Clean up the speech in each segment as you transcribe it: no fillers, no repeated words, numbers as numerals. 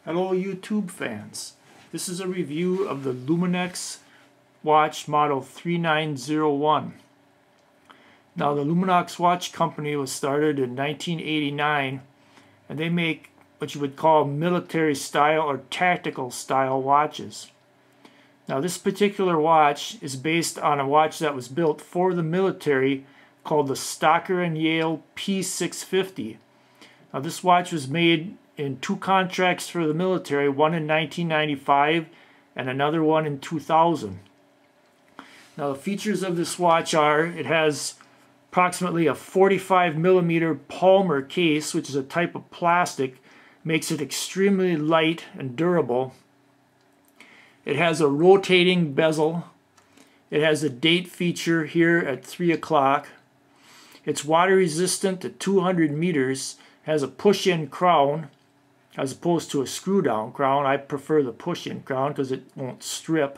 Hello YouTube fans. This is a review of the Luminox watch model 3901. Now the Luminox watch company was started in 1989 and they make what you would call military style or tactical style watches. Now this particular watch is based on a watch that was built for the military called the Stocker & Yale P650. Now this watch was made in two contracts for the military, one in 1995 and another one in 2000. Now the features of this watch are, it has approximately a 45mm Palmer case, which is a type of plastic, makes it extremely light and durable. It has a rotating bezel. It has a date feature here at 3 o'clock. It's water resistant to 200 meters, has a push-in crown, as opposed to a screw-down crown. I prefer the push-in crown because it won't strip.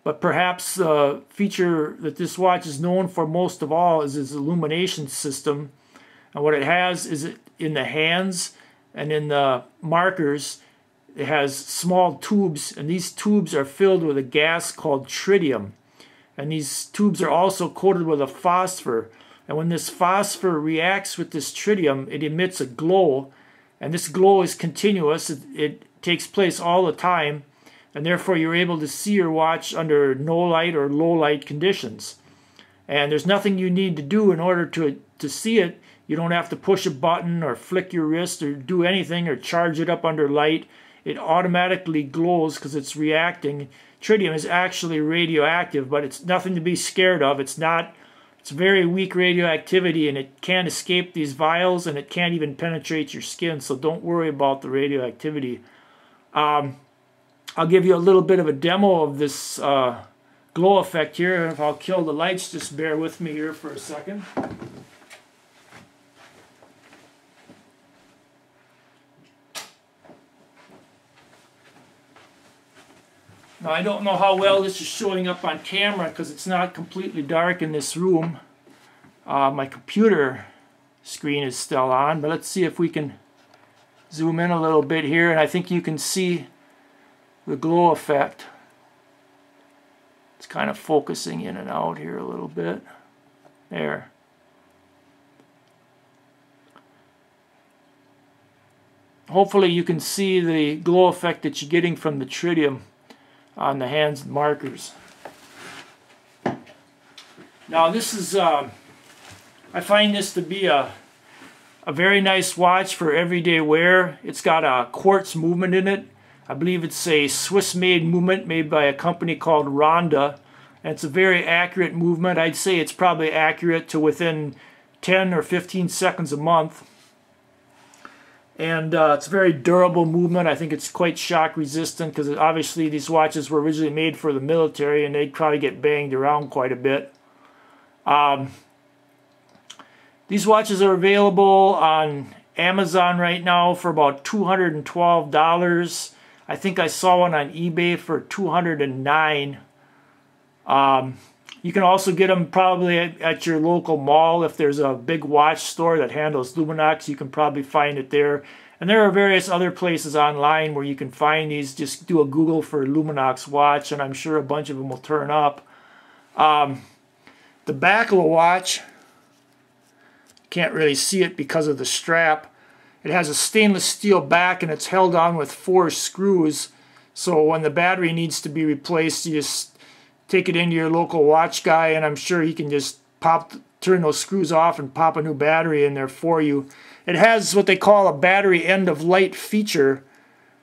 But perhaps the feature that this watch is known for most of all is its illumination system. And what it has is in the hands and in the markers, it has small tubes, and these tubes are filled with a gas called tritium. And these tubes are also coated with a phosphor. And when this phosphor reacts with this tritium, it emits a glow. And this glow is continuous. It takes place all the time, and therefore you're able to see your watch under no light or low light conditions. And there's nothing you need to do in order to see it. You don't have to push a button or flick your wrist or do anything or charge it up under light. It automatically glows because it's reacting. Tritium is actually radioactive, but it's nothing to be scared of. It's very weak radioactivity, and it can't escape these vials, and it can't even penetrate your skin, so don't worry about the radioactivity. I'll give you a little bit of a demo of this glow effect here. If I'll kill the lights, just bear with me here for a second. Now I don't know how well this is showing up on camera because it's not completely dark in this room. My computer screen is still on, but let's see if we can zoom in a little bit here, and I think you can see the glow effect. It's kind of focusing in and out here a little bit. There. Hopefully you can see the glow effect that you're getting from the tritium on the hands and markers. Now this is, I find this to be a very nice watch for everyday wear. It's got a quartz movement in it. I believe it's a Swiss-made movement made by a company called Ronda. And it's a very accurate movement. I'd say it's probably accurate to within 10 or 15 seconds a month. And it's a very durable movement. I think it's quite shock resistant because obviously these watches were originally made for the military and they'd probably get banged around quite a bit. These watches are available on Amazon right now for about $212. I think I saw one on eBay for $209. You can also get them probably at your local mall. If there's a big watch store that handles Luminox, you can probably find it there. And there are various other places online where you can find these. Just do a Google for Luminox watch, and I'm sure a bunch of them will turn up. The back of the watch, can't really see it because of the strap. It has a stainless steel back, and it's held on with 4 screws. So when the battery needs to be replaced, you just take it into your local watch guy, and I'm sure he can just turn those screws off and pop a new battery in there for you. It has what they call a battery end of light feature,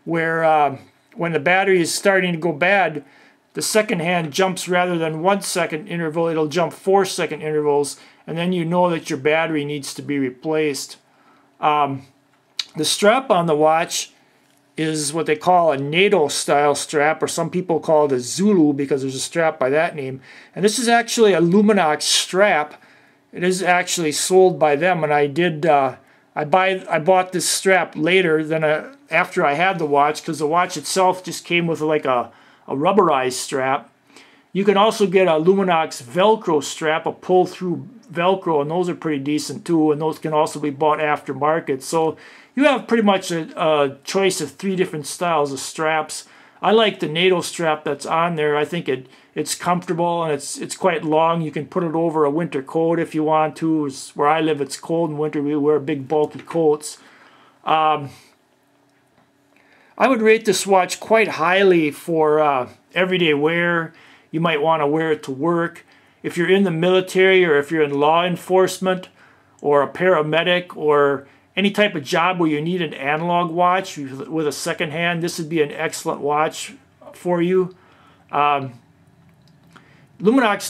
where when the battery is starting to go bad, the second hand jumps rather than 1 second interval, it'll jump 4 second intervals, and then you know that your battery needs to be replaced. The strap on the watch is what they call a NATO style strap, or some people call it a Zulu because there's a strap by that name. And this is actually a Luminox strap. It is actually sold by them, and I bought this strap later than after I had the watch, because the watch itself just came with like a rubberized strap. You can also get a Luminox Velcro strap, a pull-through Velcro, and those are pretty decent too, and those can also be bought aftermarket. So you have pretty much a choice of 3 different styles of straps. I like the NATO strap that's on there. I think it's comfortable and it's quite long. You can put it over a winter coat if you want to. Where I live, it's cold in winter. We wear big bulky coats. I would rate this watch quite highly for everyday wear. You might want to wear it to work. If you're in the military or if you're in law enforcement or a paramedic or any type of job where you need an analog watch with a second hand, this would be an excellent watch for you. Luminox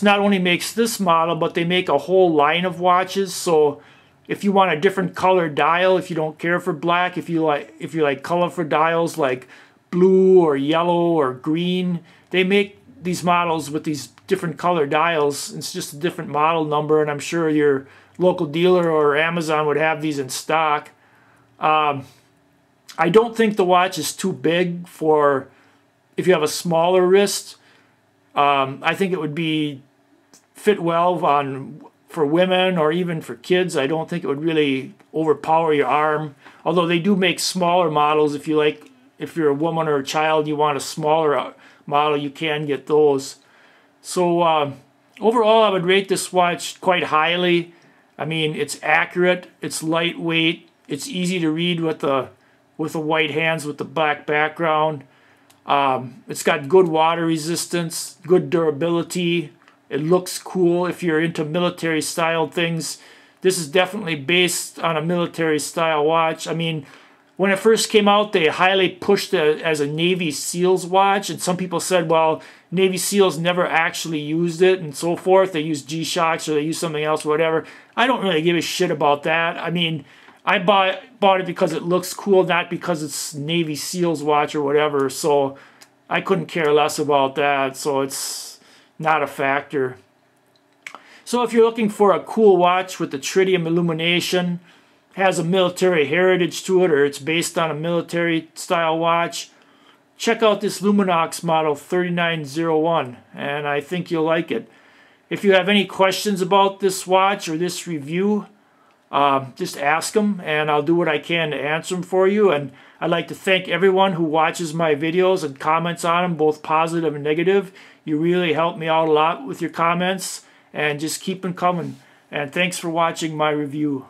not only makes this model, but they make a whole line of watches. So if you want a different color dial, if you don't care for black, if you like colorful dials like blue or yellow or green, they make these models with these different color dials. It's just a different model number, and I'm sure your local dealer or Amazon would have these in stock. I don't think the watch is too big for if you have a smaller wrist. I think it would fit well for women or even for kids. I don't think it would really overpower your arm. Although they do make smaller models. If you're a woman or a child, you want a smaller model, you can get those. So overall, I would rate this watch quite highly. I mean, it's accurate, it's lightweight, it's easy to read with the white hands with the black background. It's got good water resistance, good durability. It looks cool if you're into military style things. This is definitely based on a military style watch. I mean, when it first came out, they highly pushed it as a Navy SEALs watch, and some people said, well, Navy SEALs never actually used it and so forth. They used G-Shocks or they used something else or whatever. I don't really give a shit about that. I mean, I bought it because it looks cool, not because it's Navy SEALs watch or whatever. So I couldn't care less about that. So it's not a factor. So if you're looking for a cool watch with the tritium illumination, has a military heritage to it, or it's based on a military style watch, check out this Luminox model 3901, and I think you'll like it. If you have any questions about this watch or this review, just ask them, and I'll do what I can to answer them for you. And I'd like to thank everyone who watches my videos and comments on them, both positive and negative. You really help me out a lot with your comments, and just keep them coming. And thanks for watching my review.